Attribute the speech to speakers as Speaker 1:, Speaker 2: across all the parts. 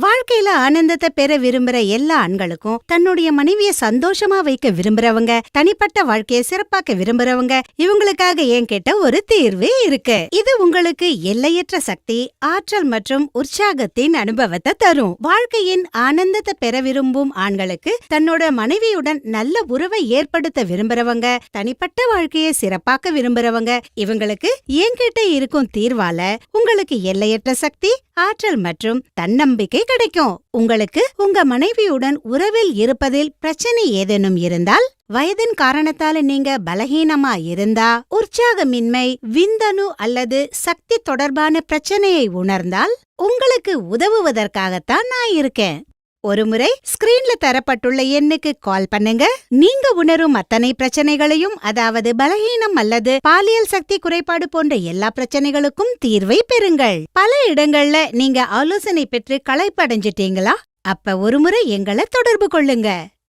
Speaker 1: வாழ்க்கையில ஆனந்தத்தை பெற விரும்புற எல்லா ஆண்களுக்கும் தன்னுடைய மனைவிய சந்தோஷமா வைக்க விரும்புறவங்க, தனிப்பட்ட வாழ்க்கையை சிறப்பாக்க விரும்புறவங்க, இவங்களுக்காக என்கிட்ட ஒரு தீர்வு இருக்கு. இது உங்களுக்கு எல்லையற்ற சக்தி, ஆற்றல் மற்றும் உற்சாகத்தின் அனுபவத்தை தரும். வாழ்க்கையின் ஆனந்தத்தை பெற விரும்பும் ஆண்களுக்கு, தன்னோட மனைவியுடன் நல்ல உறவை ஏற்படுத்த விரும்புறவங்க, தனிப்பட்ட வாழ்க்கையை சிறப்பாக்க விரும்புறவங்க, இவங்களுக்கு என்கிட்ட இருக்கும் தீர்வால உங்களுக்கு எல்லையற்ற சக்தி, ஆற்றல் மற்றும் தன்னம்பிக்கை கிடைக்கும். உங்களுக்கு உங்க மனைவியுடன் உறவில் இருப்பதில் பிரச்சனை ஏதேனும் இருந்தால், வயதின் காரணத்தால நீங்க பலகீனமா இருந்தா, உற்சாகமின்மை, விந்தணு அல்லது சக்தி தொடர்பான பிரச்சனையை உணர்ந்தால், உங்களுக்கு உதவுவதற்காகத்தான் நான் இருக்கேன். ஒருமுறை ஸ்கிரீன்ல தரப்பட்டுள்ள எண்ணுக்கு கால் பண்ணுங்க. நீங்க உணரும் அத்தனை பிரச்சனைகளையும், அதாவது பலகீனம் அல்லது பாலியல் சக்தி குறைபாடு போன்ற எல்லா பிரச்சனைகளுக்கும் தீர்வை பெறுங்கள். பல இடங்கள்ல நீங்க ஆலோசனை பெற்று களைப்படைஞ்சிட்டீங்களா? அப்ப ஒருமுறை எங்களை தொடர்பு கொள்ளுங்க.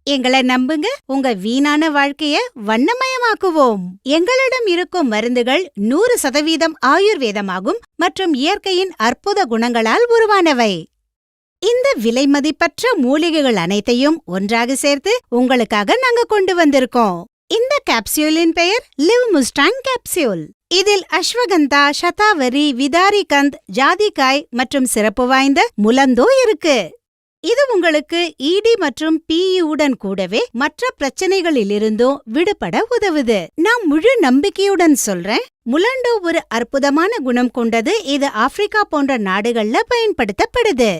Speaker 1: எங்களை நம்புங்க, உங்க வீணான வாழ்க்கைய வண்ணமயமாக்குவோம். எங்களிடம் இருக்கும் மருந்துகள் 100% ஆயுர்வேதமாகும் மற்றும் இயற்கையின் அற்புத குணங்களால் உருவானவை. இந்த விலைமதிப்பற்ற மூலிகைகள் அனைத்தையும் ஒன்றாக சேர்த்து உங்களுக்காக நாங்க கொண்டு வந்திருக்கோம். இந்த கேப்சியூலின் பெயர் லிவ் முஸ்டாங் கேப்சியூல். இதில் அஸ்வகந்தா, சதாவரி, விதாரிகந்த், ஜாதிக்காய் மற்றும் சிறப்பு வாய்ந்த முலந்தோ இருக்கு. இது உங்களுக்கு இடி மற்றும் பிஇயுடன் கூடவே மற்ற பிரச்சனைகளிலிருந்தும் விடுபட உதவுது. நான் முழு நம்பிக்கையுடன் சொல்றேன், முலண்டோ ஒரு அற்புதமான குணம் கொண்டது. இது ஆப்பிரிக்கா போன்ற நாடுகள்ல பயன்படுத்தப்படுது.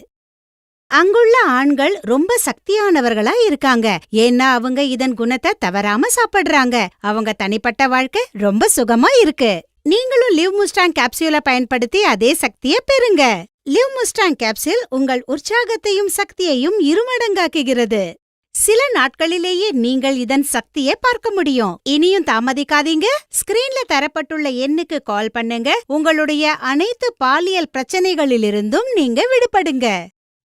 Speaker 1: அங்குள்ள ஆண்கள் ரொம்ப சக்தியானவர்களா இருக்காங்க, ஏன்னா அவங்க இதன் குணத்தை தவறாம சாப்பிடுறாங்க. அவங்க தனிப்பட்ட வாழ்க்கை ரொம்ப சுகமா இருக்கு. நீங்களும் லிவ் முஸ்டாங் கேப்சியூலை பயன்படுத்தி அதே சக்தியை பெறுங்க. லிவ் முஸ்டாங் கேப்சியூல் உங்கள் உற்சாகத்தையும் சக்தியையும் இருமடங்காக்குகிறது. சில நாட்களிலேயே நீங்கள் இதன் சக்தியை பார்க்க முடியும். இனியும் தாமதிக்காதீங்க. ஸ்கிரீன்ல தரப்பட்டுள்ள எண்ணுக்கு கால் பண்ணுங்க. உங்களுடைய அனைத்து பாலியல் பிரச்சனைகளிலிருந்தும் நீங்க விடுபடுங்க.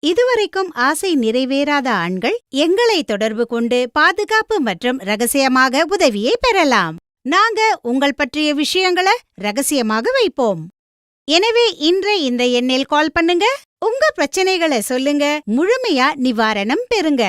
Speaker 1: இதுவரைக்கும் ஆசை நிறைவேறாத ஆண்கள் எங்களை தொடர்பு கொண்டு பாதுகாப்பு மற்றும் ரகசியமாக உதவியை பெறலாம். நாங்க உங்கள் பற்றிய விஷயங்களை ரகசியமாக வைப்போம். எனவே இன்று இந்த எண்ணில் கால் பண்ணுங்க. உங்க பிரச்சனைகளை சொல்லுங்க, முழுமையா நிவாரணம் பெறுங்க.